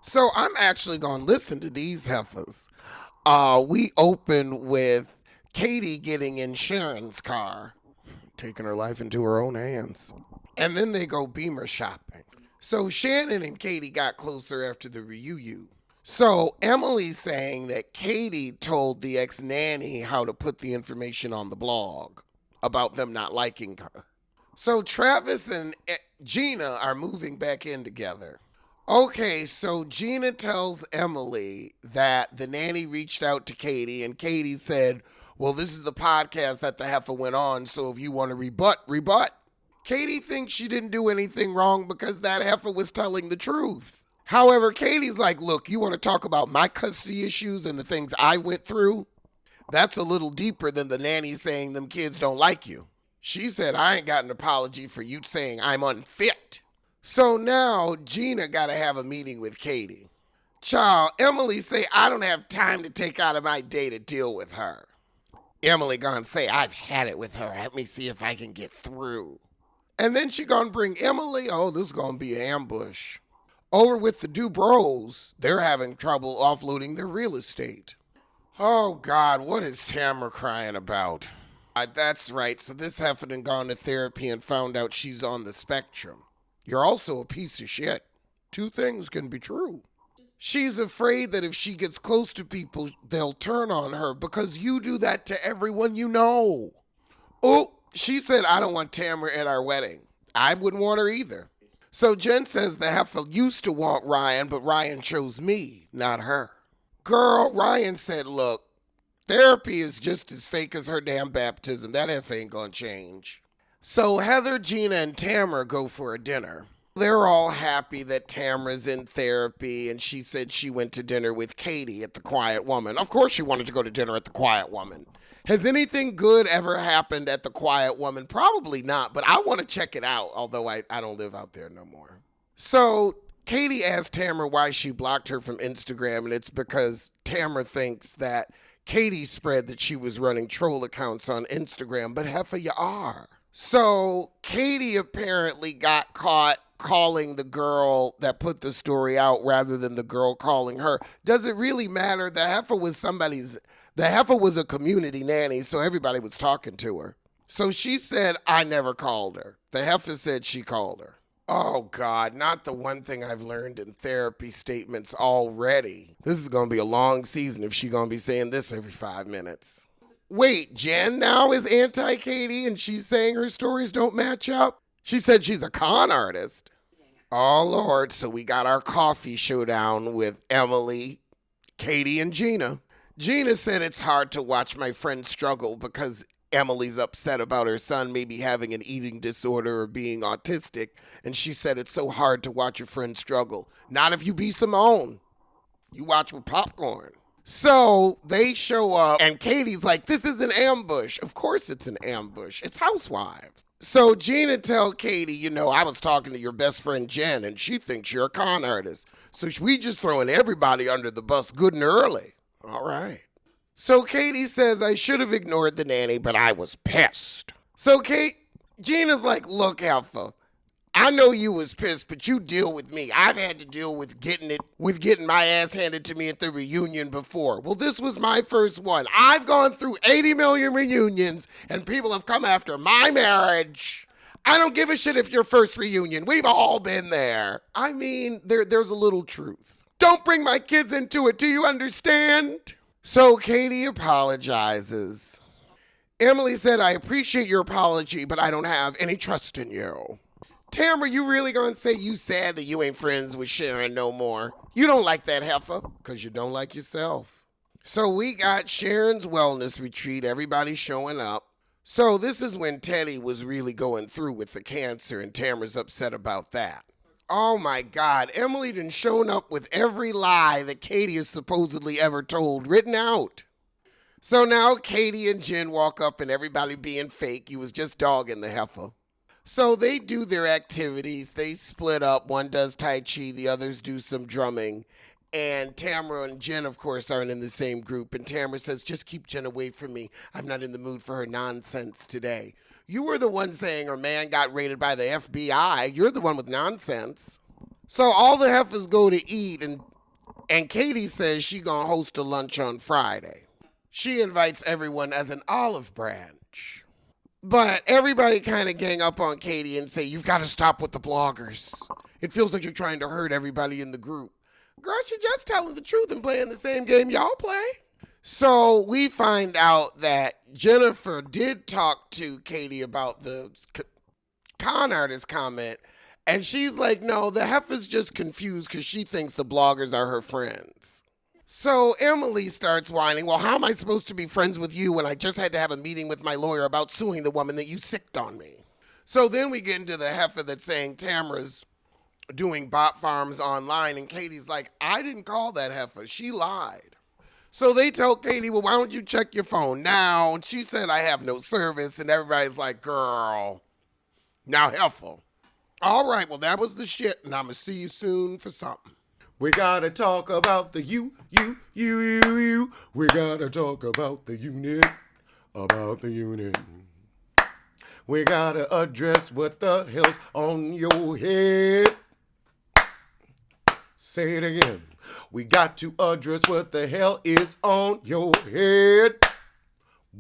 So I'm actually going to listen to these heifers. We open with Katie getting in Sharon's car, taking her life into her own hands. And then they go Beamer shopping. So Shannon and Katie got closer after the reunion. So Emily's saying that Katie told the ex-nanny how to put the information on the blog about them not liking her. So Travis and Gina are moving back in together. Okay, so Gina tells Emily that the nanny reached out to Katie, and Katie said, well, this is the podcast that the heifer went on, so if you want to rebut. Katie thinks she didn't do anything wrong because that heifer was telling the truth. However, Katie's like, look, you want to talk about my custody issues and the things I went through? That's a little deeper than the nanny saying them kids don't like you. She said, I ain't got an apology for you saying I'm unfit. So now Gina got to have a meeting with Katie. Child, Emily say, I don't have time to take out of my day to deal with her. Emily gonna say, I've had it with her. Let me see if I can get through. And then she gonna bring Emily, oh, this is gonna be an ambush. Over with the Dubrows, they're having trouble offloading their real estate. Oh God, what is Tamara crying about? That's right, so this heifer done gone to therapy and found out she's on the spectrum. You're also a piece of shit. Two things can be true. She's afraid that if she gets close to people, they'll turn on her because you do that to everyone you know. Oh, she said, I don't want Tamara at our wedding. I wouldn't want her either. So Jen says the heifer used to want Ryan, but Ryan chose me, not her. Girl, Ryan said, look, therapy is just as fake as her damn baptism. That heifer ain't gonna change. So Heather, Gina, and Tamara go for a dinner. They're all happy that Tamara's in therapy, and she said she went to dinner with Katie at the Quiet Woman. Of course she wanted to go to dinner at the Quiet Woman. Has anything good ever happened at the Quiet Woman? Probably not, but I want to check it out, although I don't live out there no more. So Katie asked Tamara why she blocked her from Instagram, and it's because Tamara thinks that Katie spread that she was running troll accounts on Instagram, but heifer, you are. So Katie apparently got caught calling the girl that put the story out rather than the girl calling her. Does it really matter? The heifer was a community nanny, so everybody was talking to her. So she said, I never called her. The heifer said she called her. Oh God, not the one thing I've learned in therapy statements already. This is gonna be a long season if she's gonna be saying this every 5 minutes. Wait, Jen now is anti-Katie and she's saying her stories don't match up? She said she's a con artist. Oh, Lord. So we got our coffee showdown with Emily, Katie, and Gina. Gina said it's hard to watch my friend struggle because Emily's upset about her son maybe having an eating disorder or being autistic. And she said it's so hard to watch your friend struggle. Not if you be Simone. You watch with popcorn. So they show up and Katie's like, this is an ambush. Of course it's an ambush. It's housewives. So Gina tell Katie, I was talking to your best friend Jen and she thinks you're a con artist. So we just throwing everybody under the bus good and early. All right. So Katie says, I should have ignored the nanny, but I was pissed. So Gina's like, look, Alpha, I know you was pissed, but you deal with me. I've had to deal with getting my ass handed to me at the reunion before. Well, this was my first one. I've gone through 80 million reunions, and people have come after my marriage. I don't give a shit if your first reunion. We've all been there. I mean, there's a little truth. Don't bring my kids into it. Do you understand? So Katie apologizes. Emily said, I appreciate your apology, but I don't have any trust in you. Tamara, you really gonna say you sad that you ain't friends with Sharon no more? You don't like that heifer, because you don't like yourself. So we got Sharon's wellness retreat, everybody showing up. So this is when Teddy was really going through with the cancer, and Tamara's upset about that. Oh my God, Emily done shown up with every lie that Katie has supposedly ever told written out. So now Katie and Jen walk up and everybody being fake. You was just dogging the heifer. So they do their activities. They split up. One does Tai Chi. The others do some drumming. And Tamara and Jen, of course, aren't in the same group. And Tamara says, just keep Jen away from me. I'm not in the mood for her nonsense today. You were the one saying her man got raided by the FBI. You're the one with nonsense. So all the heifers go to eat. And And Katie says she gonna host a lunch on Friday. She invites everyone as an olive branch. But everybody kind of gang up on Katie and say, you've got to stop with the bloggers. It feels like you're trying to hurt everybody in the group. Girl, she's just telling the truth and playing the same game y'all play. So we find out that Jennifer did talk to Katie about the con artist comment. And she's like, no, the heifer's just confused because she thinks the bloggers are her friends. So Emily starts whining, well, how am I supposed to be friends with you when I just had to have a meeting with my lawyer about suing the woman that you sicked on me? So then we get into the heifer that's saying Tamara's doing bot farms online, and Katie's like, I didn't call that heifer. She lied. So they tell Katie, well, why don't you check your phone now? And she said, I have no service, and everybody's like, girl, now heifer. All right, well, that was the shit, and I'm going to see you soon for something. We gotta talk about the you. We gotta talk about the unit, We gotta address what the hell's on your head. Say it again. We got to address what the hell is on your head.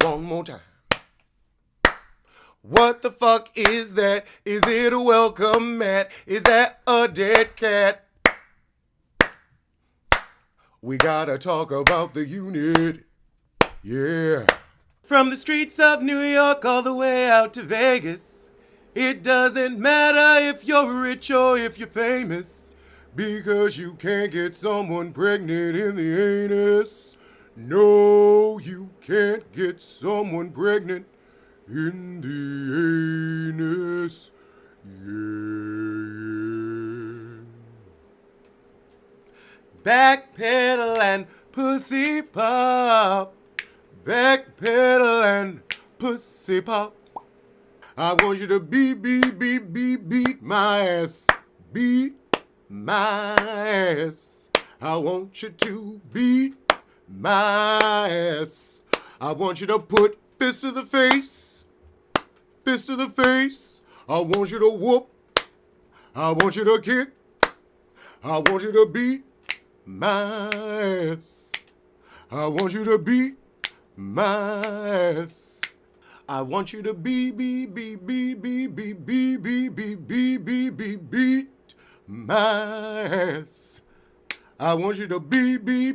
One more time. What the fuck is that? Is it a welcome mat? Is that a dead cat? We gotta talk about the unit, yeah. From the streets of New York all the way out to Vegas, it doesn't matter if you're rich or if you're famous, because you can't get someone pregnant in the anus. No, you can't get someone pregnant in the anus, yeah. Backpedal and pussy pop. Backpedal and pussy pop. I want you to beat my ass. Beat my ass. I want you to beat my ass. I want you to put fist to the face. Fist to the face. I want you to whoop. I want you to kick. I want you to beat my ass. I want you to beat my ass. I want you to beat my ass. I want you to beat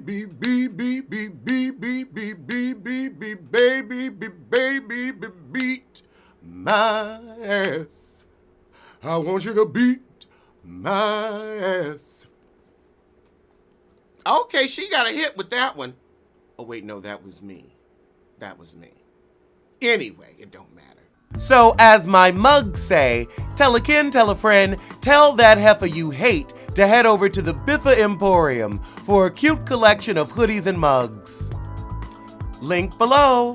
my ass. I want you to beat my ass. Okay, she got a hit with that one. Oh, wait, no, that was me. Anyway, it don't matter. So, as my mugs say, tell a kin, tell a friend, tell that heifer you hate to head over to the Biffa Emporium for a cute collection of hoodies and mugs. Link below.